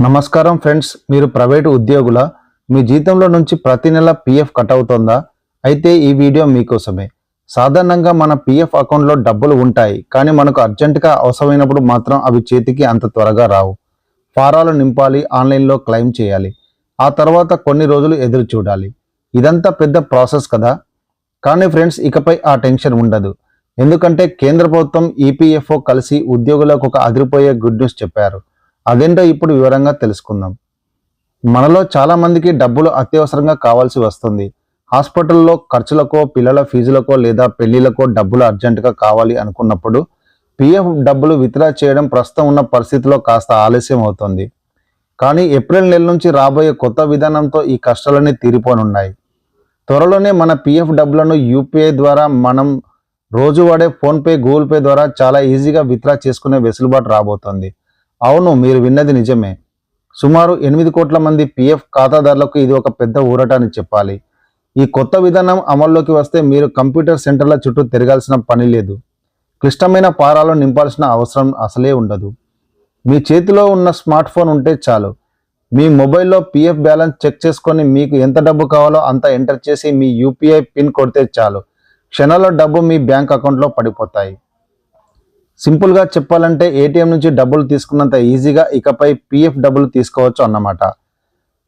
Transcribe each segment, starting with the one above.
నమస్కారం ఫ్రెండ్స్, మీరు ప్రైవేటు ఉద్యోగుల మీ జీతంలో నుంచి ప్రతి నెల పిఎఫ్ కట్ అవుతుందా? అయితే ఈ వీడియో మీకోసమే. సాధారణంగా మన పిఎఫ్ అకౌంట్లో డబ్బులు ఉంటాయి, కానీ మనకు అర్జెంటుగా అవసరమైనప్పుడు మాత్రం అవి చేతికి అంత త్వరగా రావు. ఫారాలు నింపాలి, ఆన్లైన్లో క్లెయిమ్ చేయాలి, ఆ తర్వాత కొన్ని రోజులు ఎదురు చూడాలి. ఇదంతా పెద్ద ప్రాసెస్ కదా. కానీ ఫ్రెండ్స్, ఇకపై ఆ టెన్షన్ ఉండదు. ఎందుకంటే కేంద్ర ప్రభుత్వం ఈపీఎఫ్ఓ కలిసి ఉద్యోగులకు ఒక అదిరిపోయే గుడ్ న్యూస్ చెప్పారు. అదేంటో ఇప్పుడు వివరంగా తెలుసుకుందాం. మనలో చాలా మందికి డబ్బులు అత్యవసరంగా కావాల్సి వస్తుంది. హాస్పిటల్లో ఖర్చులకో, పిల్లల ఫీజులకో లేదా పెళ్లిళ్లకో డబ్బులు అర్జెంటుగా కావాలి అనుకున్నప్పుడు పిఎఫ్ డబ్బులు విత్డ్రా చేయడం ప్రస్తుతం ఉన్న పరిస్థితిలో కాస్త ఆలస్యం అవుతుంది. కానీ ఏప్రిల్ నెల నుంచి రాబోయే కొత్త విధానంతో ఈ కష్టాలన్నీ తీరిపోనున్నాయి. త్వరలోనే మన పిఎఫ్ డబ్బులను యూపీఐ ద్వారా, మనం రోజు వాడే ఫోన్పే, గూగుల్ పే ద్వారా చాలా ఈజీగా విత్డ్రా చేసుకునే వెసులుబాటు రాబోతోంది. అవును, మీరు విన్నది నిజమే. సుమారు 8 కోట్ల మంది పిఎఫ్ ఖాతాదారులకు ఇది ఒక పెద్ద ఊరట అని చెప్పాలి. ఈ కొత్త విధానం అమల్లోకి వస్తే మీరు కంప్యూటర్ సెంటర్ల చుట్టూ తిరగాల్సిన పని లేదు. క్లిష్టమైన ఫారాలు నింపాల్సిన అవసరం అసలే ఉండదు. మీ చేతిలో ఉన్న స్మార్ట్ ఫోన్ ఉంటే చాలు. మీ మొబైల్లో పిఎఫ్ బ్యాలెన్స్ చెక్ చేసుకొని మీకు ఎంత డబ్బు కావాలో అంత ఎంటర్ చేసి మీ యూపీఐ పిన్ కొడితే చాలు, క్షణాల్లో డబ్బు మీ బ్యాంక్ అకౌంట్లో పడిపోతాయి. సింపుల్గా చెప్పాలంటే ఏటీఎం నుంచి డబ్బులు తీసుకున్నంత ఈజీగా ఇకపై పిఎఫ్ డబ్బులు తీసుకోవచ్చు అన్నమాట.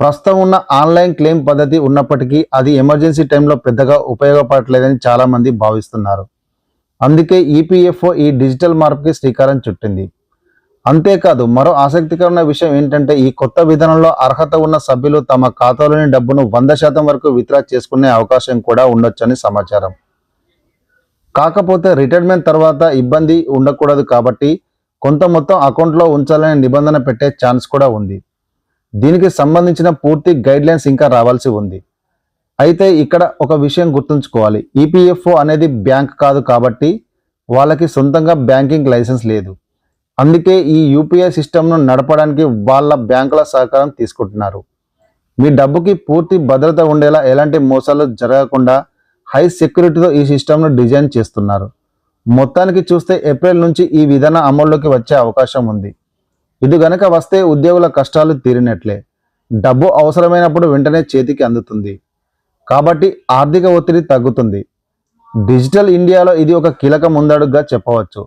ప్రస్తుతం ఉన్న ఆన్లైన్ క్లెయిమ్ పద్ధతి ఉన్నప్పటికీ అది ఎమర్జెన్సీ టైంలో పెద్దగా ఉపయోగపడట్లేదని చాలామంది భావిస్తున్నారు. అందుకే ఈపీఎఫ్ఓ ఈ డిజిటల్ మార్పుకి శ్రీకారం చుట్టింది. అంతేకాదు, మరో ఆసక్తికరమైన విషయం ఏంటంటే ఈ కొత్త విధానంలో అర్హత ఉన్న సభ్యులు తమ ఖాతాలోని డబ్బును 100% వరకు విత్డ్రా చేసుకునే అవకాశం కూడా ఉండొచ్చని సమాచారం. కాకపోతే రిటైర్మెంట్ తర్వాత ఇబ్బంది ఉండకూడదు కాబట్టి కొంత మొత్తం అకౌంట్లో ఉంచాలనే నిబంధన పెట్టే ఛాన్స్ కూడా ఉంది. దీనికి సంబంధించిన పూర్తి గైడ్లైన్స్ ఇంకా రావాల్సి ఉంది. అయితే ఇక్కడ ఒక విషయం గుర్తుంచుకోవాలి. ఈపీఎఫ్ఓ అనేది బ్యాంక్ కాదు కాబట్టి వాళ్ళకి సొంతంగా బ్యాంకింగ్ లైసెన్స్ లేదు. అందుకే ఈ యూపీఐ సిస్టమ్ను నడపడానికి వాళ్ళ బ్యాంకుల సహకారం తీసుకుంటున్నారు. మీ డబ్బుకి పూర్తి భద్రత ఉండేలా, ఎలాంటి మోసాలు జరగకుండా హై సెక్యూరిటీతో ఈ సిస్టమ్ను డిజైన్ చేస్తున్నారు. మొత్తానికి చూస్తే ఏప్రిల్ నుంచి ఈ విధానం అమల్లోకి వచ్చే అవకాశం ఉంది. ఇది గనక వస్తే ఉద్యోగుల కష్టాలు తీరినట్లే. డబ్బు అవసరమైనప్పుడు వెంటనే చేతికి అందుతుంది కాబట్టి ఆర్థిక ఒత్తిడి తగ్గుతుంది. డిజిటల్ ఇండియాలో ఇది ఒక కీలక ముందడుగుగా చెప్పవచ్చు.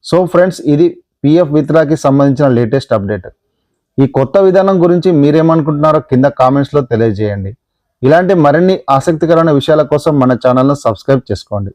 సో ఫ్రెండ్స్, ఇది పిఎఫ్ విత్డ్రాకి సంబంధించిన లేటెస్ట్ అప్డేట్. ఈ కొత్త విధానం గురించి మీరేమనుకుంటున్నారో కింద కామెంట్స్లో తెలియజేయండి. ఇలాంటి మరిన్ని ఆసక్తికరమైన విషయాల కోసం మన ఛానల్ను సబ్స్క్రైబ్ చేసుకోండి.